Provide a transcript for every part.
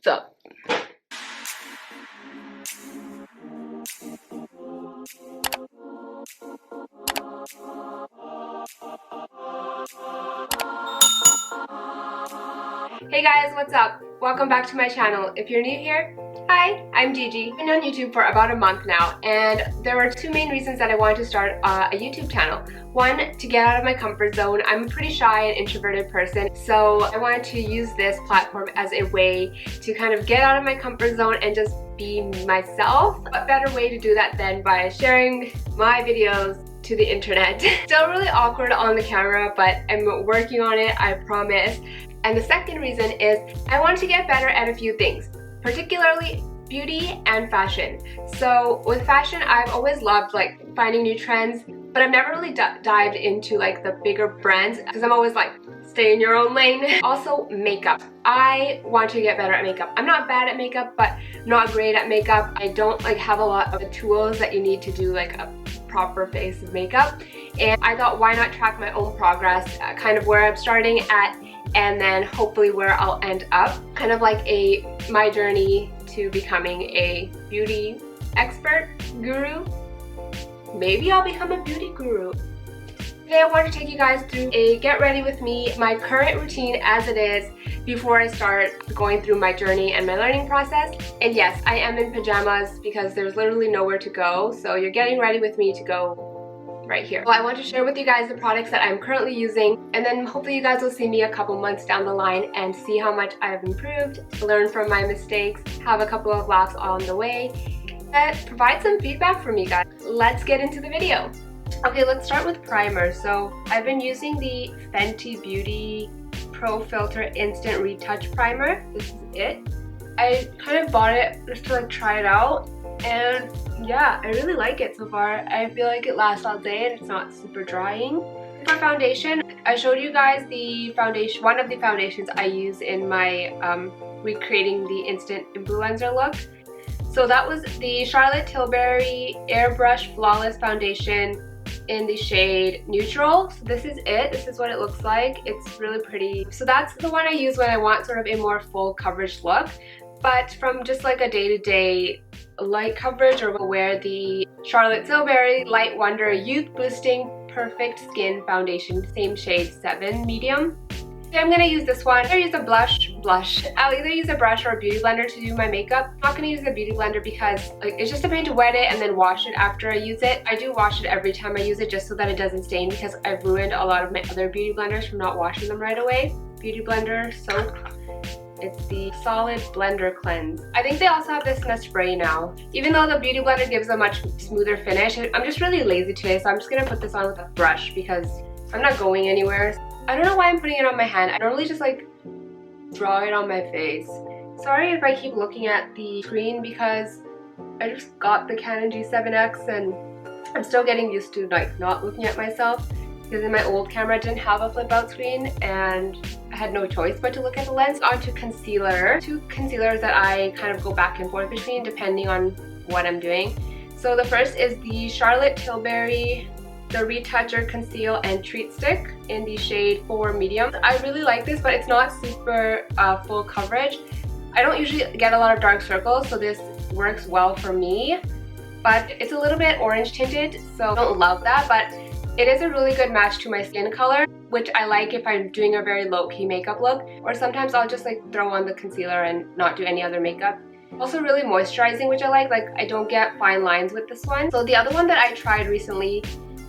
up? Hey guys, what's up? Welcome back to my channel. If you're new here, hi, I'm Gigi. I've been on YouTube for about a month now, and there were two main reasons that I wanted to start a YouTube channel. One, to get out of my comfort zone. I'm a pretty shy and introverted person, so I wanted to use this platform as a way to kind of get out of my comfort zone and just be myself. What better way to do that than by sharing my videos to the internet. Still really awkward on the camera, but I'm working on it, I promise. And the second reason is I wanted to get better at a few things, particularly beauty and fashion. So with fashion, I've always loved like finding new trends, but I've never really dived into like the bigger brands because I'm always like, stay in your own lane. Also makeup. I want to get better at makeup. I'm not bad at makeup, but I'm not great at makeup. I don't like have a lot of the tools that you need to do like a proper face of makeup. And I thought, why not track my own progress, kind of where I'm starting at, and then hopefully where I'll end up. Kind of like my journey to becoming a beauty expert, guru. Maybe I'll become a beauty guru. Today I want to take you guys through a get ready with me, my current routine as it is before I start going through my journey and my learning process. And yes, I am in pajamas because there's literally nowhere to go, so you're getting ready with me to go right here. Well, I want to share with you guys the products that I'm currently using, and then hopefully you guys will see me a couple months down the line and see how much I have improved, learn from my mistakes, have a couple of laughs on the way, and provide some feedback from you guys. Let's get into the video. Okay, let's start with primer. So I've been using the Fenty Beauty Pro Filter Instant Retouch Primer. This is it. I kind of bought it just to like try it out, and yeah, I really like it so far. I feel like it lasts all day and it's not super drying. For foundation, I showed you guys the foundation, one of the foundations I use in my recreating the instant influencer look. So that was the Charlotte Tilbury Airbrush Flawless Foundation in the shade Neutral. So this is it. This is what it looks like. It's really pretty. So that's the one I use when I want sort of a more full coverage look. But from just like a day-to-day light coverage, or wear the Charlotte Tilbury Light Wonder Youth Boosting Perfect Skin Foundation, same shade 7 medium. So I'm gonna use this one. I'll use a blush. I'll either use a brush or a beauty blender to do my makeup. I'm not gonna use a beauty blender because like, it's just a pain to wet it and then wash it after I use it. I do wash it every time I use it just so that it doesn't stain, because I've ruined a lot of my other beauty blenders from not washing them right away. Beauty blender soap. It's the Solid Blender Cleanse. I think they also have this in a spray now. Even though the beauty blender gives a much smoother finish, I'm just really lazy today, so I'm just gonna put this on with a brush because I'm not going anywhere. I don't know why I'm putting it on my hand. I normally just like draw it on my face. Sorry if I keep looking at the screen because I just got the Canon G7X and I'm still getting used to like not looking at myself, because in my old camera I didn't have a flip out screen and I had no choice but to look at the lens. On to concealer. Two concealers that I kind of go back and forth between depending on what I'm doing. So the first is the Charlotte Tilbury the Retoucher Conceal and Treat Stick in the shade 4 medium. I really like this, but it's not super full coverage. I don't usually get a lot of dark circles, so this works well for me. But it's a little bit orange tinted, so I don't love that, but it is a really good match to my skin color, which I like if I'm doing a very low-key makeup look, or sometimes I'll just like throw on the concealer and not do any other makeup. Also really moisturizing, which I like I don't get fine lines with this one. So the other one that I tried recently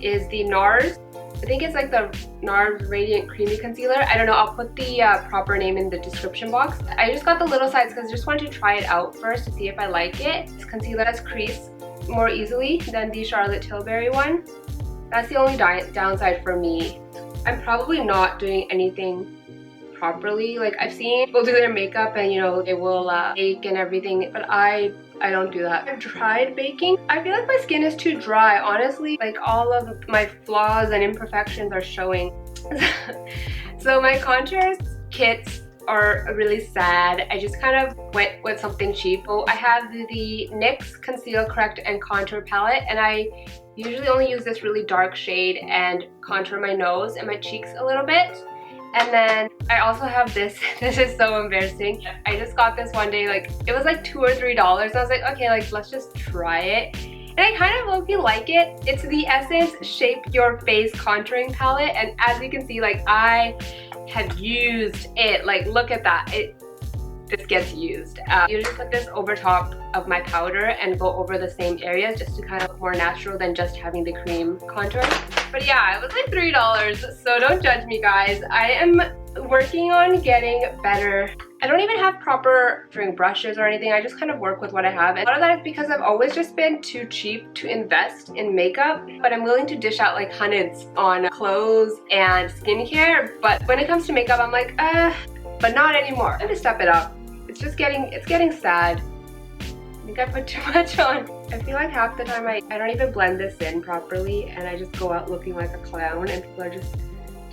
is the Nars. I think it's like the Nars Radiant Creamy Concealer. I don't know, I'll put the proper name in the description box. I just got the little size because I just wanted to try it out first to see if I like it. This concealer has crease more easily than the Charlotte Tilbury one. That's the only downside for me. I'm probably not doing anything properly. Like I've seen people do their makeup and you know they will bake and everything, but I don't do that. I've tried baking. I feel like my skin is too dry, honestly. Like all of my flaws and imperfections are showing. So my contour kits are really sad. I just kind of went with something cheap. So I have the NYX Conceal, Correct, and Contour palette, and I usually only use this really dark shade and contour my nose and my cheeks a little bit. And then I also have this. This is so embarrassing. I just got this one day, like it was like $2 or $3. I was like, okay, like let's just try it. And I kind of low-key like it. It's the Essence Shape Your Face Contouring Palette. And as you can see, like I have used it. Like look at that. This gets used. I usually put this over top of my powder and go over the same areas just to kind of look more natural than just having the cream contour. But yeah, it was like $3, so don't judge me guys. I am working on getting better. I don't even have proper contouring brushes or anything. I just kind of work with what I have. And a lot of that is because I've always just been too cheap to invest in makeup, but I'm willing to dish out like hundreds on clothes and skincare. But when it comes to makeup, I'm like, but not anymore. I'm gonna step it up. It's getting sad. I think I put too much on. I feel like half the time I don't even blend this in properly and I just go out looking like a clown and people are just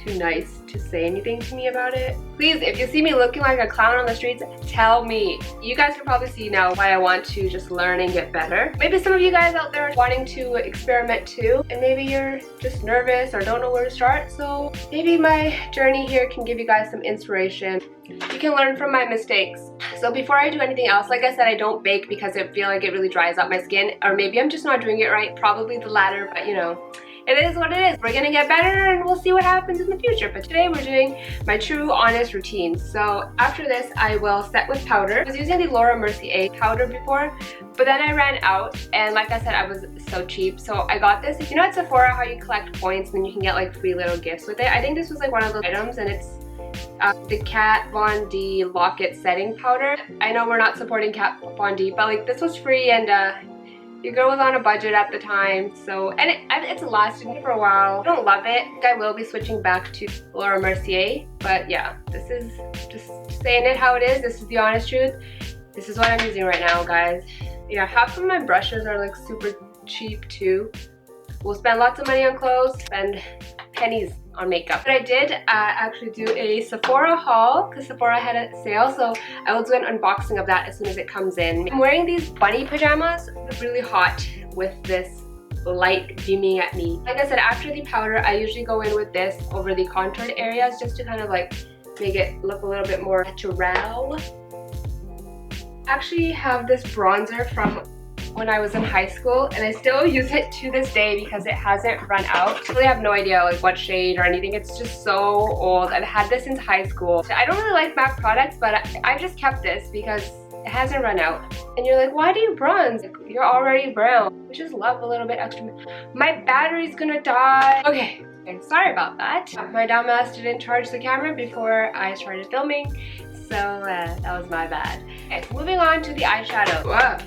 too nice to say anything to me about it. Please, if you see me looking like a clown on the streets, tell me. You guys can probably see now why I want to just learn and get better. Maybe some of you guys out there are wanting to experiment too, and maybe you're just nervous or don't know where to start, so maybe my journey here can give you guys some inspiration. You can learn from my mistakes. So before I do anything else, like I said, I don't bake because I feel like it really dries out my skin, or maybe I'm just not doing it right, probably the latter, but you know, it is what it is. We're gonna get better and we'll see what happens in the future. But today we're doing my true honest routine. So after this, I will set with powder. I was using the Laura Mercier powder before, but then I ran out, and like I said, I was so cheap. So I got this. You know at Sephora how you collect points and you can get like free little gifts with it? I think this was like one of those items, and it's the Kat Von D Lock-It Setting Powder. I know we're not supporting Kat Von D, but like this was free, and your girl was on a budget at the time, so, and it's lasted me for a while. I don't love it. I will be switching back to Laura Mercier, but yeah, this is just saying it how it is. This is the honest truth. This is what I'm using right now, guys. Yeah, half of my brushes are like super cheap too. We'll spend lots of money on clothes, spend pennies on makeup. But I did actually do a Sephora haul because Sephora had a sale, so I will do an unboxing of that as soon as it comes in. I'm wearing these bunny pajamas. They're really hot with this light beaming at me. Like I said, after the powder, I usually go in with this over the contoured areas just to kind of like make it look a little bit more natural. I actually have this bronzer from when I was in high school, and I still use it to this day because it hasn't run out. I really have no idea like what shade or anything. It's just so old. I've had this since high school. I don't really like MAC products, but I've just kept this because it hasn't run out. And you're like, why do you bronze? You're already brown. I just love a little bit extra. My battery's gonna die. Okay, sorry about that. My dumbass didn't charge the camera before I started filming, so that was my bad. Okay, moving on to the eyeshadow. Whoa.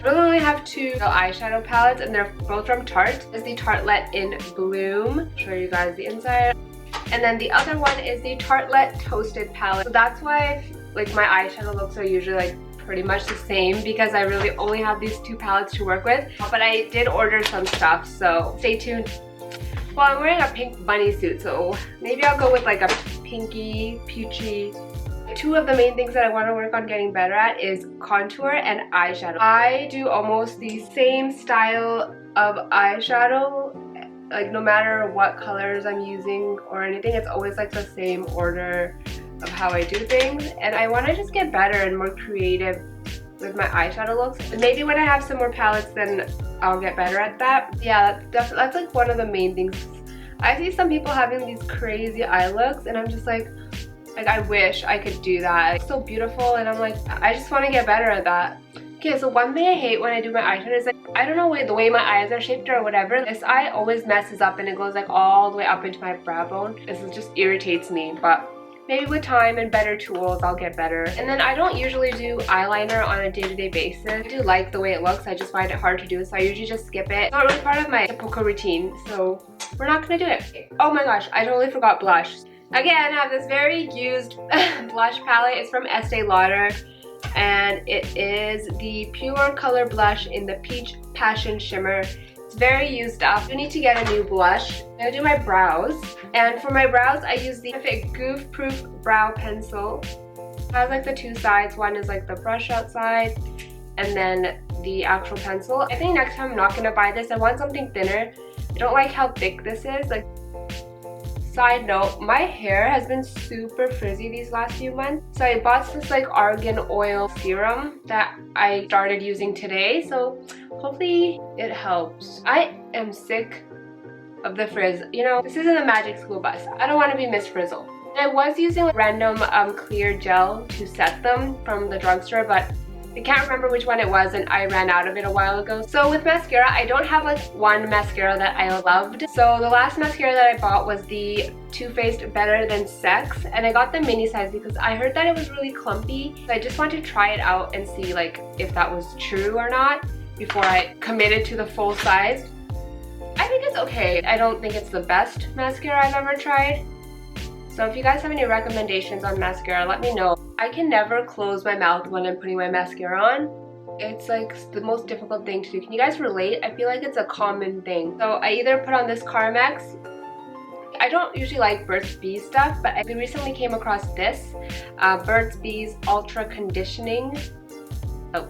I only have two eyeshadow palettes, and they're both from Tarte. It's the Tartelette in Bloom. I'll show you guys the inside. And then the other one is the Tartelette Toasted palette. So that's why like my eyeshadow looks are usually like pretty much the same, because I really only have these two palettes to work with. But I did order some stuff, so stay tuned. Well, I'm wearing a pink bunny suit, so maybe I'll go with like a pinky, peachy. Two of the main things that I want to work on getting better at is contour and eyeshadow. I do almost the same style of eyeshadow, like no matter what colors I'm using or anything, it's always like the same order of how I do things, and I want to just get better and more creative with my eyeshadow looks. And maybe when I have some more palettes, then I'll get better at that. Yeah, that's like one of the main things. I see some people having these crazy eye looks, and I'm just like I wish I could do that. It's so beautiful, and I'm like, I just want to get better at that. Okay, so one thing I hate when I do my eyeshadow is like, I don't know the way my eyes are shaped or whatever. This eye always messes up and it goes like all the way up into my brow bone. This just irritates me, but maybe with time and better tools, I'll get better. And then I don't usually do eyeliner on a day-to-day basis. I do like the way it looks, I just find it hard to do, so I usually just skip it. It's not really part of my typical routine, so we're not gonna do it. Oh my gosh, I totally forgot blush. Again, I have this very used blush palette. It's from Estee Lauder, and it is the Pure Color Blush in the Peach Passion Shimmer. It's very used up. I need to get a new blush. I'm gonna do my brows, and for my brows, I use the Perfect Goof Proof Brow Pencil. It has like the two sides. One is like the brush outside, and then the actual pencil. I think next time I'm not gonna buy this. I want something thinner. I don't like how thick this is. Like, Side note, my hair has been super frizzy these last few months. So I bought this like argan oil serum that I started using today. So hopefully it helps. I am sick of the frizz. You know, this isn't a magic school bus. I don't want to be Miss Frizzle. I was using like random clear gel to set them from the drugstore, but I can't remember which one it was and I ran out of it a while ago. So with mascara, I don't have like one mascara that I loved. So the last mascara that I bought was the Too Faced Better Than Sex, and I got the mini size because I heard that it was really clumpy. So I just wanted to try it out and see like if that was true or not before I committed to the full size. I think it's okay. I don't think it's the best mascara I've ever tried. So if you guys have any recommendations on mascara, let me know. I can never close my mouth when I'm putting my mascara on. It's like the most difficult thing to do. Can you guys relate? I feel like it's a common thing. So I either put on this Carmex. I don't usually like Burt's Bees stuff, but I recently came across this Burt's Bees Ultra Conditioning. Oh,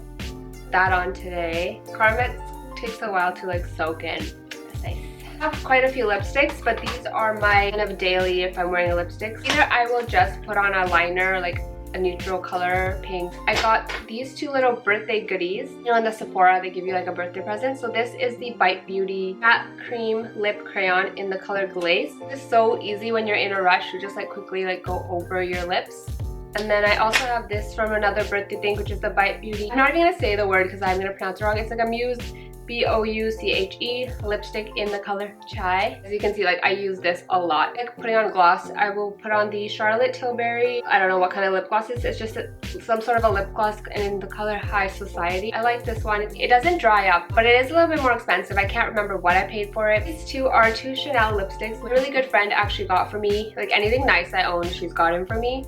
that on today. Carmex takes a while to like soak in. That's nice. I have quite a few lipsticks, but these are my kind of daily if I'm wearing a lipstick. Either I will just put on a liner, like a neutral color pink. I got these two little birthday goodies. You know, in the Sephora, they give you like a birthday present. So this is the Bite Beauty Matte Cream Lip Crayon in the color Glaze. It's so easy when you're in a rush to just like quickly like go over your lips. And then I also have this from another birthday thing, which is the Bite Beauty. I'm not even gonna say the word because I'm gonna pronounce it wrong. It's like a Muse B-O-U-C-H-E lipstick in the color Chai. As you can see, like I use this a lot. Like putting on gloss, I will put on the Charlotte Tilbury. I don't know what kind of lip gloss it's just some sort of a lip gloss in the color High Society. I like this one. It doesn't dry up, but it is a little bit more expensive. I can't remember what I paid for it. These two are two Chanel lipsticks. A really good friend actually got for me. Like anything nice I own, she's gotten for me.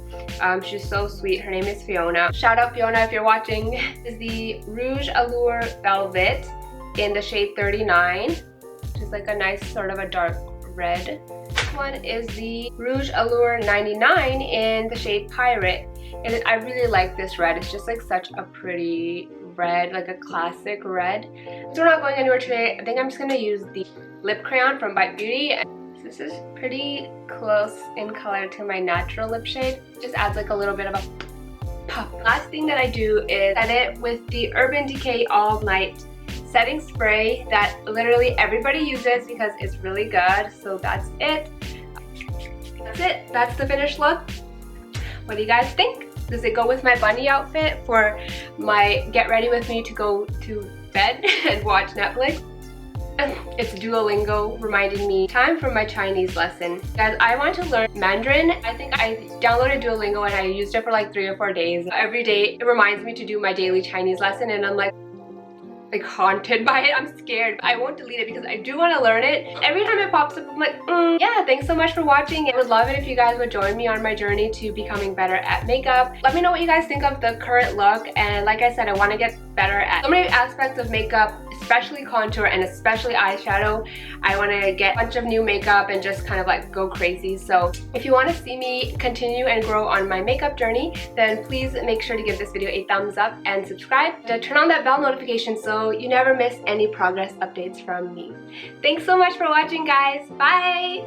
She's so sweet. Her name is Fiona. Shout out Fiona if you're watching. This is the Rouge Allure Velvet in the shade 39, which is like a nice sort of a dark red. This one is the Rouge Allure 99 in the shade Pirate, and I really like this red. It's just like such a pretty red, like a classic red. So we're not going anywhere today. I think I'm just gonna use the lip crayon from Bite Beauty. This is pretty close in color to my natural lip shade. Just adds like a little bit of a pop. Last thing that I do is set it with the Urban Decay All Night setting spray that literally everybody uses because it's really good. So that's it. That's it. That's the finished look. What do you guys think? Does it go with my bunny outfit for my get ready with me to go to bed and watch Netflix? It's Duolingo reminding me time for my Chinese lesson. Guys, I want to learn Mandarin. I think I downloaded Duolingo and I used it for like 3 or 4 days. Every day it reminds me to do my daily Chinese lesson, and I'm like haunted by it. I'm scared. I won't delete it because I do want to learn it. Every time it pops up, I'm like, yeah, thanks so much for watching. I would love it if you guys would join me on my journey to becoming better at makeup. Let me know what you guys think of the current look, and like I said, I want to get better at so many aspects of makeup, especially contour and especially eyeshadow. I want to get a bunch of new makeup and just kind of like go crazy. So if you want to see me continue and grow on my makeup journey, then please make sure to give this video a thumbs up and subscribe. To turn on that bell notification so you never miss any progress updates from me. Thanks so much for watching, guys. Bye!